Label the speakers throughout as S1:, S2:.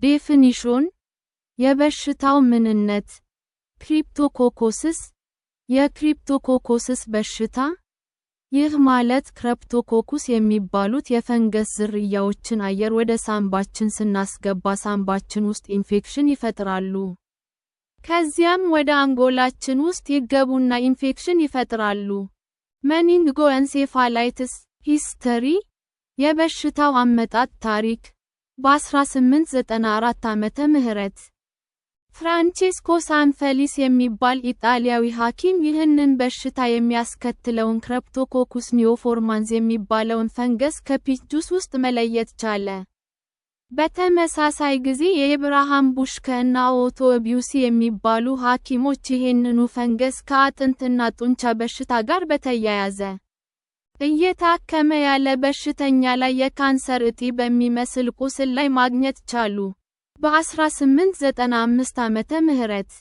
S1: ዴፊኒሽን የበሽታው ምንነት ክሪፕቶኮኮስስ የክሪፕቶኮኮስስ በሽታ ይህ ማለት ክሪፕቶኮኩስ የሚባሉት የፈንገስ ዝርያዎችን አየር ወደ ሳንባችን ስናስገባ ሳንባችን ውስጥ ኢንፌክሽን ይፈጥራሉ። ከዚያም ወደ አንጎላችን ውስጥ ይገቡና ኢንፌክሽን ይፈጥራሉ። ሜኒንጎኤንሴፋላይትስ ሂስተሪ የበሽታው አመጣጥ ታሪክ በ1894 ዓመተ ምህረት ፍራንቼስኮ ሳንፌሊስ የሚባል ኢጣሊያዊ ሐኪም ይህንን በሽታ የሚያስከትለውን ክሪፕቶኮኩስ ኒዮፎርማንስ የሚባለውን ፈንገስ ከፒች ጁስ ውስጥ መለየት ቻለ። በተመሳሳይ ጊዜ የኤብርሃም ቡሽከ እና ኦቶ ቢዩሲ የሚባሉ ሐኪሞች ይህንኑ ፈንገስ ከአጥንትና ጡንቻ በሽታ ጋር በተያያዘ እየታከመ ያለ በሽተኛ ላይ የካንሰር እጢ በሚመስል ቁስል ላይ ማግኘት ቻሉ። በ1895 ዓመተ ምህረት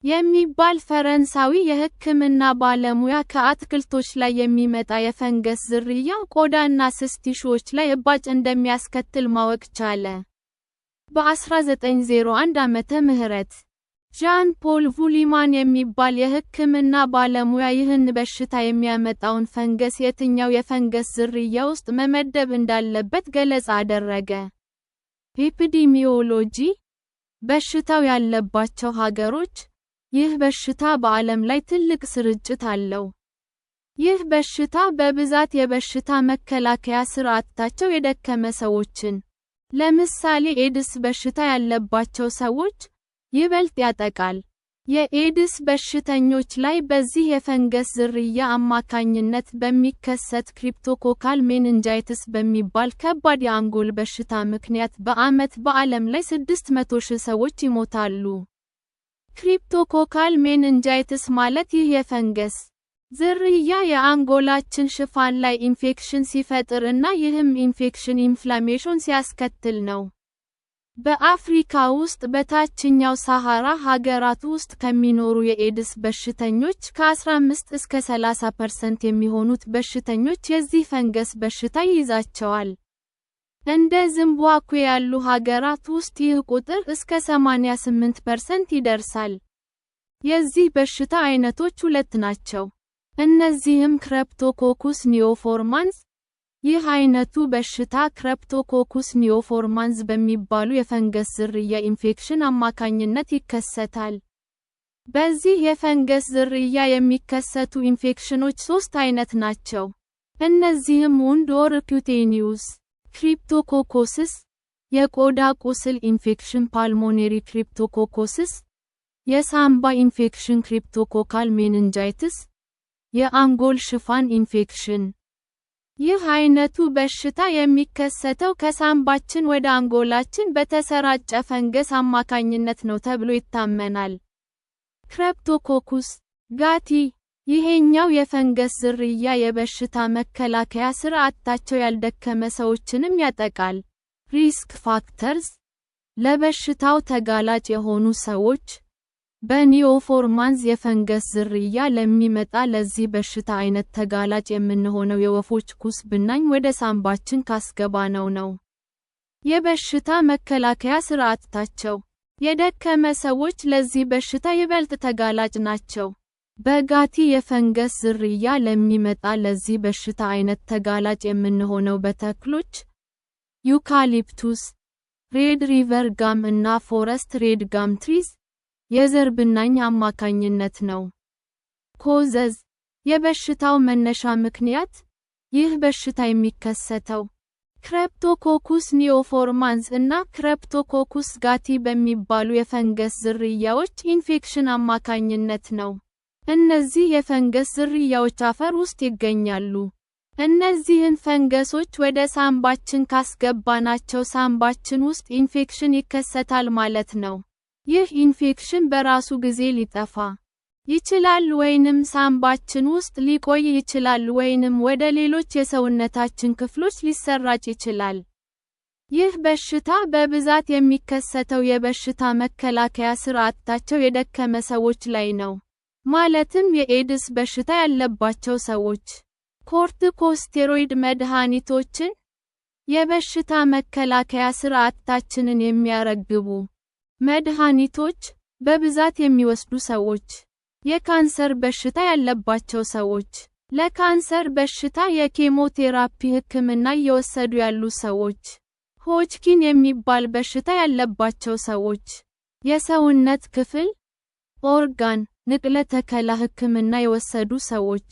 S1: የሚባል ፈረንሳዊ የሕክምና ባለሙያ ከአትክልቶች ላይ የሚመጣ የፈንገስ ዝርያ ቆዳና ስስ ቲሹዎች ላይ እባጭ እንደሚያስከትል ማወቅ ቻለ። በ1901 ዓመተ ምህረት ዣን ፖል ቩሊማን የሚባል የሕክምና ባለሙያ ይህን በሽታ የሚያመጣውን ፈንገስ የትኛው የፈንገስ ዝርያ ውስጥ መመደብ እንዳለበት ገለጻ አደረገ። ኤፒዲሚዮሎጂ በሽታው ያለባቸው ሀገሮች ይህ በሽታ በዓለም ላይ ትልቅ ስርጭት አለው። ይህ በሽታ በብዛት የበሽታ መከላከያ ስርዓታቸው የደከመ ሰዎችን፣ ለምሳሌ ኤድስ በሽታ ያለባቸው ሰዎች፣ ይበልጥ ያጠቃል። የኤድስ በሽተኞች ላይ በዚህ የፈንገስ ዝርያ አማካኝነት በሚከሰት ክሪፕቶኮካል ሜኒንጃይትስ በሚባል ከባድ የአንጎል በሽታ ምክንያት በዓመት በዓለም ላይ 600,000 ሰዎች ይሞታሉ። ክሪፕቶኮካል ሜኒንጃይትስ ማለት ይህ የፈንገስ ዝርያ የአንጎላችን ሽፋን ላይ ኢንፌክሽን ሲፈጥር እና ይህም ኢንፌክሽን ኢንፍላሜሽን ሲያስከትል ነው። በአፍሪካ ውስጥ በታችኛው ሳሃራ ሀገራት ውስጥ ከሚኖሩ የኤድስ በሽተኞች ከ15 እስከ 30% የሚሆኑት በሽተኞች የዚህ ፈንገስ በሽታ ይይዛቸዋል። እንደ ዚምባብዌ ያሉ ሀገራት ውስጥ ይህ ቁጥር እስከ 88% ይደርሳል። የዚህ በሽታ አይነቶች ሁለት ናቸው። እነዚህም ክሪፕቶኮኩስ ኒዮፎርማንስ ይህ አይነቱ በሽታ ክሪፕቶኮኩስ ኒዮፎርማንስ በሚባሉ የፈንገስ ዝርያ ኢንፌክሽን አማካኝነት ይከሰታል። በዚህ የፈንገስ ዝርያ የሚከሰቱ ኢንፌክሽኖች 3 አይነት ናቸው። እነዚህም ውንድ ኦር ኩቴኒዩስ ክሪፕቶኮኮስስ፣ የቆዳ ቁስል ኢንፌክሽን ፓልሞኔሪ ክሪፕቶኮኮስስ፣ የሳምባ ኢንፌክሽን ክሪፕቶኮካል ሜኒንጃይትስ፣ የአንጎል ሽፋን ኢንፌክሽን። ይህ አይነቱ በሽታ የሚከሰተው ከሳምባችን ወደ አንጎላችን በተሰራጨ ፈንገስ አማካኝነት ነው ተብሎ ይታመናል። ክሪፕቶኮኩስ ጋቲ ይሄኛው የፈንገስ ዝርያ የበሽታ መከላከያ ስርዓታቸው ያልደከመ ሰዎችንም ያጠቃል። ሪስክ ፋክተርስ ለበሽታው ተጋላጭ የሆኑ ሰዎች በኒዮፎርማንስ የፈንገስ ዝርያ ለሚመጣ ለዚህ በሽታ አይነት ተጋላጭ የምንሆነው የወፎች ኩስ ብናኝ ወደ ሳንባችን ካስገባነው ነው። የበሽታ መከላከያ ስርዓታቸው የደከመ ሰዎች ለዚህ በሽታ ይበልጥ ተጋላጭ ናቸው። በጋቲ የፈንገስ ዝርያ ለሚመጣ ለዚህ በሽታ አይነት ተጋላጭ የምንሆነው በተክሎች ዩካሊፕቱስ፣ ሬድ ሪቨር ጋም እና ፎረስት ሬድ ጋም ትሪስ የዘር ብናኝ አማካኝነት ነው። ኮዘዝ የበሽታው መነሻ ምክንያት ይህ በሽታ የሚከሰተው ክሪፕቶኮኩስ ኒዮፎርማንስ እና ክሪፕቶኮኩስ ጋቲ በሚባሉ የፈንገስ ዝርያዎች ኢንፌክሽን አማካኝነት ነው። እነዚህ የፈንገስ ዝርያዎች አፈር ውስጥ ይገኛሉ። እነዚህን ፈንገሶች ወደ ሳንባችን ካስገባናቸው ሳንባችን ውስጥ ኢንፌክሽን ይከሰታል ማለት ነው። ይህ ኢንፌክሽን በራሱ ጊዜ ሊጠፋ ይችላል ወይንም ሳንባችን ውስጥ ሊቆይ ይችላል ወይንም ወደ ሌሎች የሰውነታችን ክፍሎች ሊሰራጭ ይችላል። ይህ በሽታ በብዛት የሚከሰተው የበሽታ መከላከያ ስርዓታቸው የደከመ ሰዎች ላይ ነው። ማለትም የኤድስ በሽታ ያለባቸው ሰዎች ኮርቲኮስቴሮይድ መድኃኒቶችን የበሽታ መከላከያ ስርዓታችንን የሚያረግቡ መድኃኒቶች በብዛት የሚወስዱ ሰዎች፣ የካንሰር በሽታ ያለባቸው ሰዎች፣ ለካንሰር በሽታ የኬሞቴራፒ ሕክምና እየወሰዱ ያሉ ሰዎች፣ ሆጅኪን የሚባል በሽታ ያለባቸው ሰዎች፣ የሰውነት ክፍል ኦርጋን ንቅለ ተከላ ሕክምና የወሰዱ ሰዎች።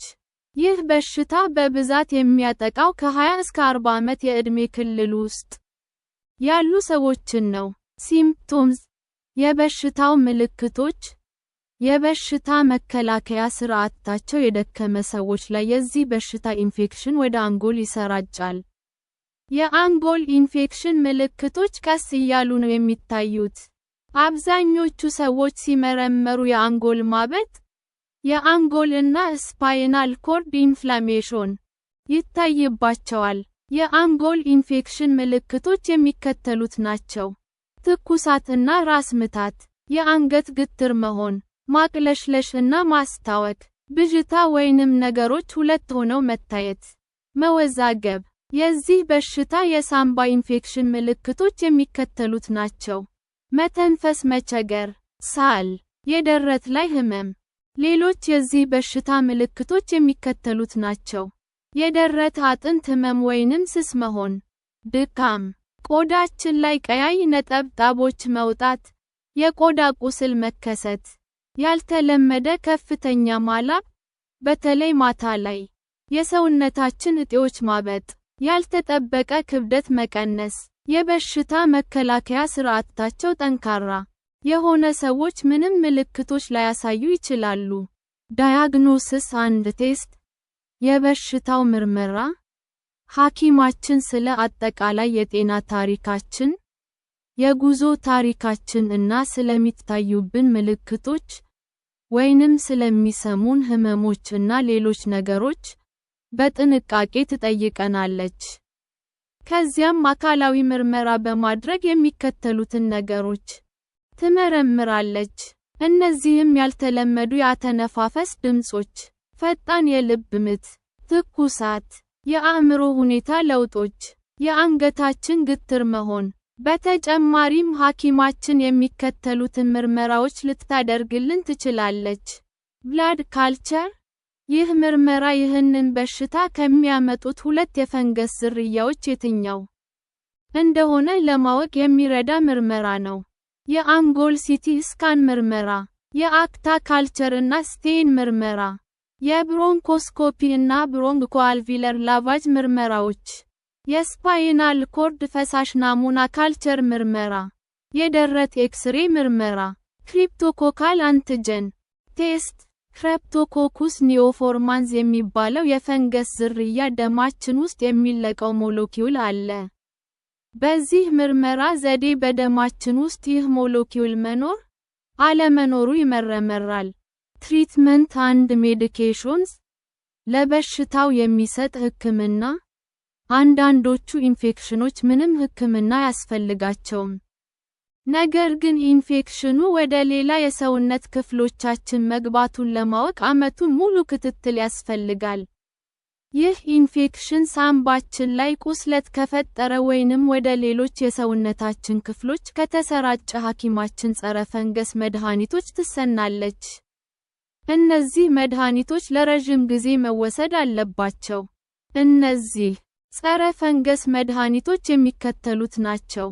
S1: ይህ በሽታ በብዛት የሚያጠቃው ከ20 እስከ 40 ዓመት የዕድሜ ክልል ውስጥ ያሉ ሰዎችን ነው። ሲምፕቶምስ የበሽታው ምልክቶች የበሽታ መከላከያ ስርዓታቸው የደከመ ሰዎች ላይ የዚህ በሽታ ኢንፌክሽን ወደ አንጎል ይሰራጫል። የአንጎል ኢንፌክሽን ምልክቶች ቀስ እያሉ ነው የሚታዩት። አብዛኞቹ ሰዎች ሲመረመሩ የአንጎል ማበጥ፣ የአንጎል እና ስፓይናል ኮርድ ኢንፍላሜሽን ይታይባቸዋል። የአንጎል ኢንፌክሽን ምልክቶች የሚከተሉት ናቸው። ትኩሳት እና ራስ ምታት፣ የአንገት ግትር መሆን፣ ማቅለሽለሽ እና ማስታወክ፣ ብዥታ ወይንም ነገሮች ሁለት ሆነው መታየት፣ መወዛገብ። የዚህ በሽታ የሳምባ ኢንፌክሽን ምልክቶች የሚከተሉት ናቸው። መተንፈስ መቸገር፣ ሳል፣ የደረት ላይ ህመም። ሌሎች የዚህ በሽታ ምልክቶች የሚከተሉት ናቸው። የደረት አጥንት ህመም ወይንም ስስ መሆን፣ ድካም፣ ቆዳችን ላይ ቀያይ ነጠብጣቦች መውጣት፣ የቆዳ ቁስል መከሰት፣ ያልተለመደ ከፍተኛ ማላብ፣ በተለይ ማታ ላይ፣ የሰውነታችን እጢዎች ማበጥ፣ ያልተጠበቀ ክብደት መቀነስ። የበሽታ መከላከያ ስርዓታቸው ጠንካራ የሆነ ሰዎች ምንም ምልክቶች ላያሳዩ ይችላሉ። ዳያግኖሲስ አንድ ቴስት የበሽታው ምርመራ ሐኪማችን ስለ አጠቃላይ የጤና ታሪካችን፣ የጉዞ ታሪካችን እና ስለሚታዩብን ምልክቶች ወይንም ስለሚሰሙን ህመሞች እና ሌሎች ነገሮች በጥንቃቄ ትጠይቀናለች። ከዚያም አካላዊ ምርመራ በማድረግ የሚከተሉትን ነገሮች ትመረምራለች። እነዚህም ያልተለመዱ የአተነፋፈስ ድምጾች፣ ፈጣን የልብ ምት፣ ትኩሳት፣ የአእምሮ ሁኔታ ለውጦች፣ የአንገታችን ግትር መሆን። በተጨማሪም ሐኪማችን የሚከተሉትን ምርመራዎች ልታደርግልን ትችላለች። ብላድ ካልቸር ይህ ምርመራ ይህንን በሽታ ከሚያመጡት ሁለት የፈንገስ ዝርያዎች የትኛው እንደሆነ ለማወቅ የሚረዳ ምርመራ ነው። የአንጎል ሲቲ ስካን ምርመራ፣ የአክታ ካልቸር እና ስቴይን ምርመራ፣ የብሮንኮስኮፒ እና ብሮንኮአልቪለር ላቫጅ ምርመራዎች፣ የስፓይናል ኮርድ ፈሳሽ ናሙና ካልቸር ምርመራ፣ የደረት ኤክስሬ ምርመራ፣ ክሪፕቶኮካል አንቲጀን ቴስት። ክሪፕቶኮኩስ ኒኦፎርማንስ የሚባለው የፈንገስ ዝርያ ደማችን ውስጥ የሚለቀው ሞለኪውል አለ። በዚህ ምርመራ ዘዴ በደማችን ውስጥ ይህ ሞለኪውል መኖር አለመኖሩ ይመረመራል። ትሪትመንት አንድ ሜዲኬሽንስ ለበሽታው የሚሰጥ ሕክምና። አንዳንዶቹ ኢንፌክሽኖች ምንም ሕክምና አያስፈልጋቸውም። ነገር ግን ኢንፌክሽኑ ወደ ሌላ የሰውነት ክፍሎቻችን መግባቱን ለማወቅ ዓመቱን ሙሉ ክትትል ያስፈልጋል። ይህ ኢንፌክሽን ሳምባችን ላይ ቁስለት ከፈጠረ ወይንም ወደ ሌሎች የሰውነታችን ክፍሎች ከተሰራጨ ሐኪማችን ጸረ ፈንገስ መድኃኒቶች ትሰናለች። እነዚህ መድኃኒቶች ለረጅም ጊዜ መወሰድ አለባቸው። እነዚህ ጸረ ፈንገስ መድኃኒቶች የሚከተሉት ናቸው።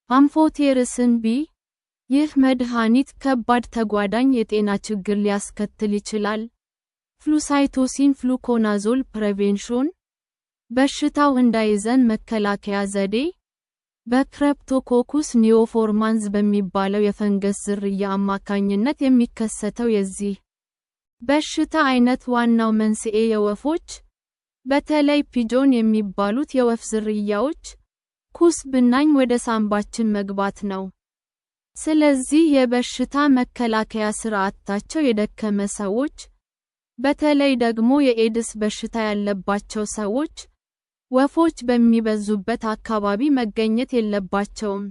S1: አምፎቴሪሲን ቢ ይህ መድኃኒት ከባድ ተጓዳኝ የጤና ችግር ሊያስከትል ይችላል። ፍሉሳይቶሲን ፍሉኮናዞል ፕሬቬንሽን በሽታው እንዳይዘን መከላከያ ዘዴ። በክሪፕቶኮኩስ ኒኦፎርማንስ በሚባለው የፈንገስ ዝርያ አማካኝነት የሚከሰተው የዚህ በሽታ አይነት ዋናው መንስኤ የወፎች በተለይ ፒጆን የሚባሉት የወፍ ዝርያዎች ኩስ ብናኝ ወደ ሳምባችን መግባት ነው። ስለዚህ የበሽታ መከላከያ ስርዓታቸው የደከመ ሰዎች፣ በተለይ ደግሞ የኤድስ በሽታ ያለባቸው ሰዎች፣ ወፎች በሚበዙበት አካባቢ መገኘት የለባቸውም።